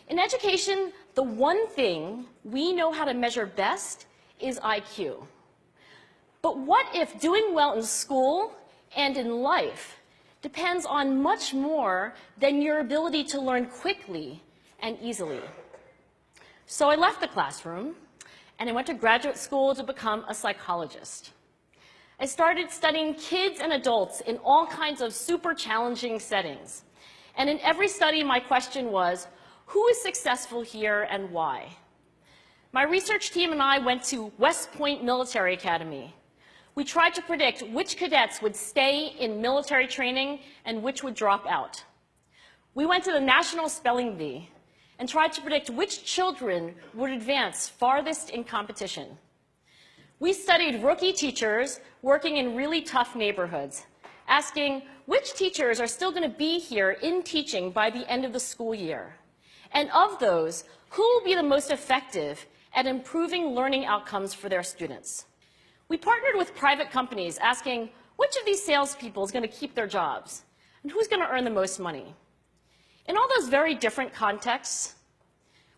In education, the one thing we know how to measure best is IQ. But what if doing well in school and in life depends on much more than your ability to learn quickly and easily? So I left the classroom and I went to graduate school to become a psychologist. I started studying kids and adults in all kinds of super challenging settings. And in every study, my question was, who is successful here and why? My research team and I went to West Point Military Academy. We tried to predict which cadets would stay in military training and which would drop out. We went to the National Spelling Bee and tried to predict which children would advance farthest in competition. We studied rookie teachers working in really tough neighborhoods, asking which teachers are still going to be here in teaching by the end of the school year. And of those, who will be the most effective at improving learning outcomes for their students? We partnered with private companies, asking which of these salespeople is going to keep their jobs and who's going to earn the most money. In all those very different contexts,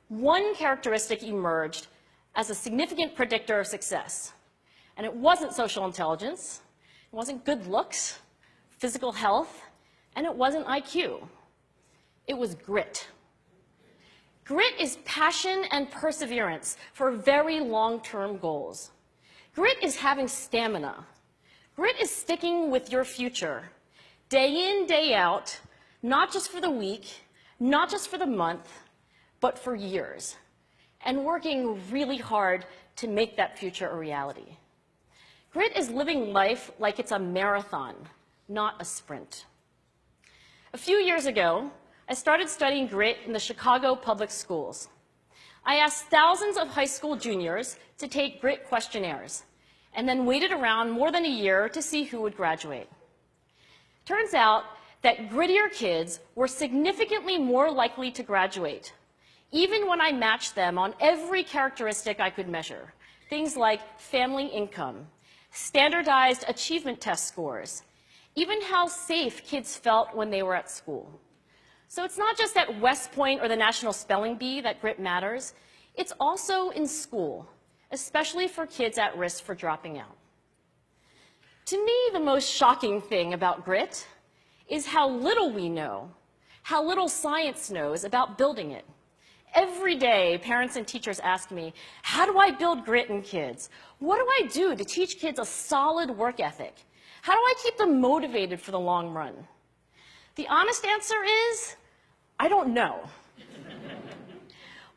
one characteristic emerged as a significant predictor of success. And it wasn't social intelligence, it wasn't good looks, physical health, and it wasn't IQ. It was grit. Grit is passion and perseverance for very long-term goals. Grit is having stamina. Grit is sticking with your future, day in, day out, not just for the week, not just for the month, but for years, and working really hard to make that future a reality. Grit is living life like it's a marathon, not a sprint. A few years ago, I started studying grit in the Chicago public schools. I asked thousands of high school juniors to take grit questionnaires, and then waited around more than a year to see who would graduate. Turns out that grittier kids were significantly more likely to graduate, even when I matched them on every characteristic I could measure, things like family income, standardized achievement test scores, even how safe kids felt when they were at school. So it's not just at West Point or the National Spelling Bee that grit matters, it's also in school, especially for kids at risk for dropping out. To me, the most shocking thing about grit is how little we know, how little science knows about building it. Every day, parents and teachers ask me, how do I build grit in kids? What do I do to teach kids a solid work ethic? How do I keep them motivated for the long run? The honest answer is, I don't know.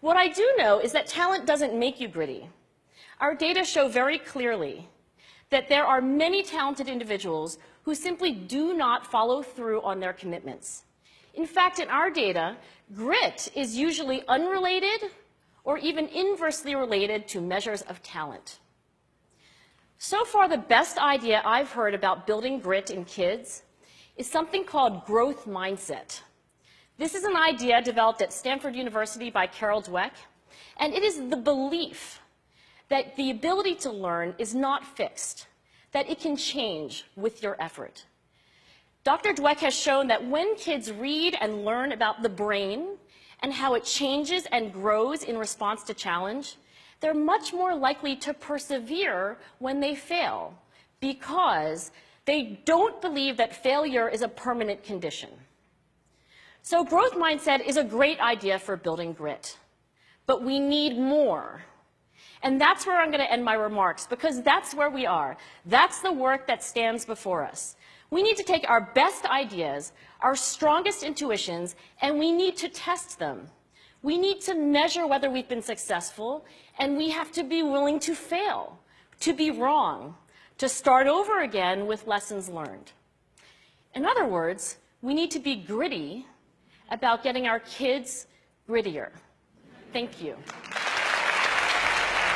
What I do know is that talent doesn't make you gritty. Our data show very clearly that there are many talented individuals who simply do not follow through on their commitments. In fact, in our data, grit is usually unrelated or even inversely related to measures of talent. So far, the best idea I've heard about building grit in kids is something called growth mindset. This is an idea developed at Stanford University by Carol Dweck, and it is the belief that the ability to learn is not fixed, that it can change with your effort. Dr. Dweck has shown that when kids read and learn about the brain and how it changes and grows in response to challenge, they're much more likely to persevere when they fail because they don't believe that failure is a permanent condition. So growth mindset is a great idea for building grit, but we need more. And that's where I'm going to end my remarks, because that's where we are. That's the work that stands before us. We need to take our best ideas, our strongest intuitions, and we need to test them. We need to measure whether we've been successful, and we have to be willing to fail, to be wrong, to start over again with lessons learned. In other words, we need to be gritty about getting our kids grittier. Thank you.